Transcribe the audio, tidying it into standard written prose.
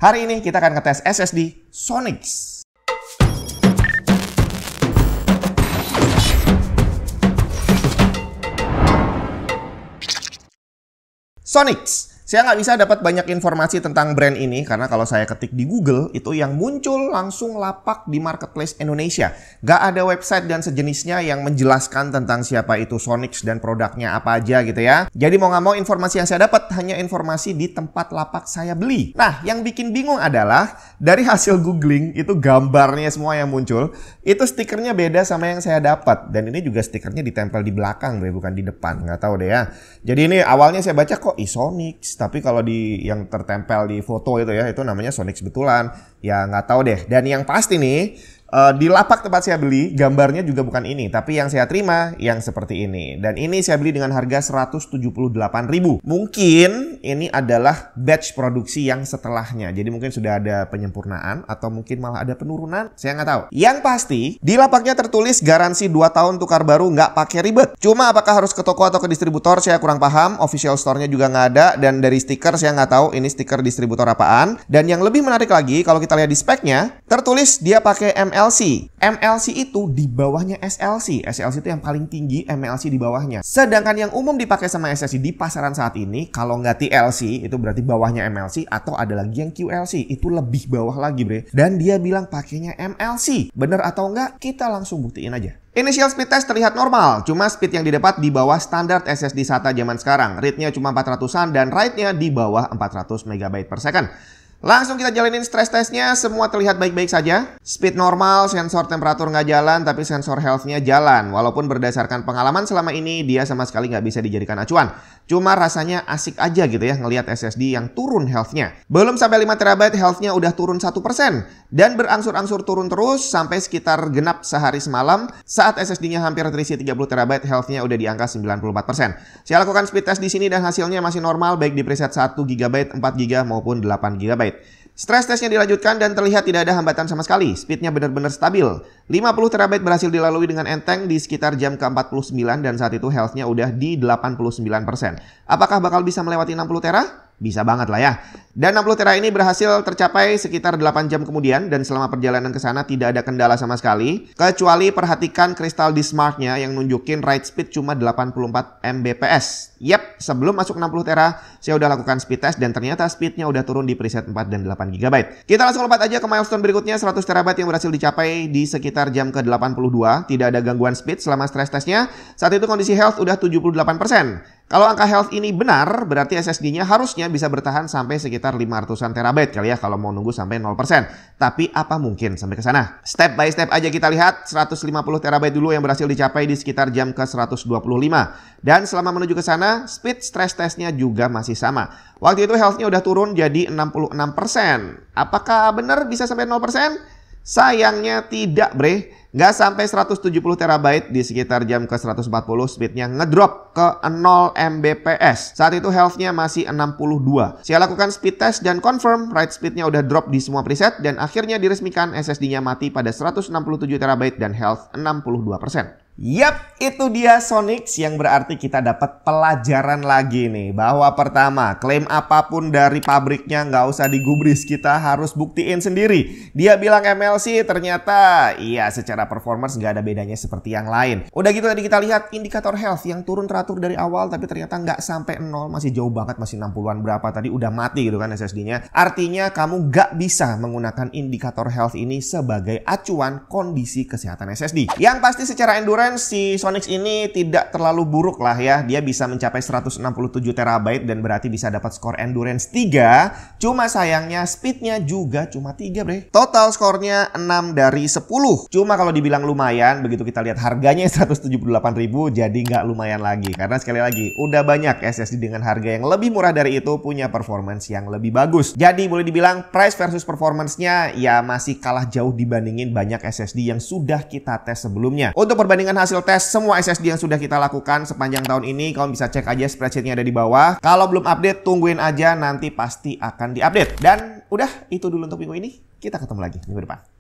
Hari ini kita akan ngetes SSD Sonix. Sonix. Saya nggak bisa dapat banyak informasi tentang brand ini karena kalau saya ketik di Google itu yang muncul langsung lapak di marketplace Indonesia. Nggak ada website dan sejenisnya yang menjelaskan tentang siapa itu Sonix dan produknya apa aja gitu ya. Jadi mau nggak mau informasi yang saya dapat hanya informasi di tempat lapak saya beli. Nah, yang bikin bingung adalah dari hasil googling itu gambarnya semua yang muncul itu stikernya beda sama yang saya dapat. Dan ini juga stikernya ditempel di belakang, bukan di depan. Nggak tahu deh ya. Jadi ini awalnya saya baca kok Sonix. Tapi kalau di yang tertempel di foto itu ya, itu namanya Sonix betulan. Ya nggak tahu deh. Dan yang pasti nih, di lapak tempat saya beli, gambarnya juga bukan ini. Tapi yang saya terima, yang seperti ini. Dan ini saya beli dengan harga 178.000. Mungkin ini adalah batch produksi yang setelahnya. Jadi mungkin sudah ada penyempurnaan atau mungkin malah ada penurunan. Saya nggak tahu. Yang pasti, di lapaknya tertulis garansi 2 tahun tukar baru nggak pakai ribet. Cuma apakah harus ke toko atau ke distributor, saya kurang paham. Official store-nya juga nggak ada. Dan dari stiker, saya nggak tahu ini stiker distributor apaan. Dan yang lebih menarik lagi, kalau kita lihat di speknya, tertulis dia pakai MLC. MLC itu di bawahnya SLC. SLC itu yang paling tinggi, MLC di bawahnya. Sedangkan yang umum dipakai sama SLC di pasaran saat ini, kalau nggak TLC, itu berarti bawahnya MLC, atau ada lagi yang QLC, itu lebih bawah lagi, bre. Dan dia bilang pakainya MLC. Bener atau nggak? Kita langsung buktiin aja. Initial speed test terlihat normal, cuma speed yang didapat di bawah standar SSD SATA zaman sekarang. Read-nya cuma 400-an dan write-nya di bawah 400 MB per second. Langsung kita jalanin stress testnya, semua terlihat baik-baik saja. Speed normal, sensor temperatur nggak jalan, tapi sensor health-nya jalan. Walaupun berdasarkan pengalaman selama ini, dia sama sekali nggak bisa dijadikan acuan. Cuma rasanya asik aja gitu ya, ngelihat SSD yang turun health-nya. Belum sampai 5 TB, health-nya udah turun 1%. Dan berangsur-angsur turun terus, sampai sekitar genap sehari semalam. Saat SSD-nya hampir terisi 30 TB, health-nya udah di angka 94%. Saya lakukan speed test di sini dan hasilnya masih normal, baik di preset 1 GB, 4 GB, maupun 8 GB. Stress testnya dilanjutkan dan terlihat tidak ada hambatan sama sekali. Speednya benar-benar stabil. 50 TB berhasil dilalui dengan enteng di sekitar jam ke-49 dan saat itu health-nya udah di 89%. Apakah bakal bisa melewati 60 tera? Bisa banget lah ya. Dan 60 tera ini berhasil tercapai sekitar 8 jam kemudian dan selama perjalanan ke sana tidak ada kendala sama sekali. Kecuali perhatikan kristal di Smart-nya yang nunjukin write speed cuma 84 Mbps. Yap, sebelum masuk 60 tera, saya udah lakukan speed test dan ternyata speednya udah turun di preset 4 dan 8 GB. Kita langsung lompat aja ke milestone berikutnya, 100 TB yang berhasil dicapai di sekitar jam ke-82. Tidak ada gangguan speed selama stress testnya. Saat itu kondisi health udah 78%. Kalau angka health ini benar, berarti SSD-nya harusnya bisa bertahan sampai sekitar 500-an terabyte kali ya kalau mau nunggu sampai 0%. Tapi apa mungkin sampai ke sana? Step by step aja kita lihat, 150 terabyte dulu yang berhasil dicapai di sekitar jam ke-125. Dan selama menuju ke sana, speed stress testnya juga masih sama. Waktu itu health-nya udah turun jadi 66%. Apakah benar bisa sampai 0%? Sayangnya tidak, bre. Nggak sampai 170 terabyte di sekitar jam ke-140 speednya ngedrop ke 0 Mbps. Saat itu health-nya masih 62. Saya lakukan speed test dan confirm write speed-nya udah drop di semua preset dan akhirnya diresmikan SSD-nya mati pada 167 terabyte dan health 62%. Yap, itu dia Sonix yang berarti kita dapat pelajaran lagi nih. Bahwa pertama, klaim apapun dari pabriknya nggak usah digubris. Kita harus buktiin sendiri. Dia bilang MLC, ternyata iya secara performance nggak ada bedanya seperti yang lain. Udah gitu tadi kita lihat indikator health yang turun teratur dari awal tapi ternyata nggak sampai 0. Masih jauh banget, masih 60-an berapa tadi udah mati gitu kan SSD-nya. Artinya kamu nggak bisa menggunakan indikator health ini sebagai acuan kondisi kesehatan SSD. Yang pasti secara endurance si Sonix ini tidak terlalu buruk lah ya. Dia bisa mencapai 167 terabyte dan berarti bisa dapat skor endurance 3. Cuma sayangnya speednya juga cuma 3, bre. Total skornya 6 dari 10. Cuma kalau dibilang lumayan, begitu kita lihat harganya 178.000 jadi nggak lumayan lagi. Karena sekali lagi, udah banyak SSD dengan harga yang lebih murah dari itu punya performance yang lebih bagus. Jadi boleh dibilang price versus performance-nya ya masih kalah jauh dibandingin banyak SSD yang sudah kita tes sebelumnya. Untuk perbandingan hasil tes semua SSD yang sudah kita lakukan sepanjang tahun ini, kamu bisa cek aja spreadsheetnya ada di bawah. Kalau belum update, tungguin aja, nanti pasti akan diupdate. Dan udah, itu dulu untuk minggu ini. Kita ketemu lagi minggu depan.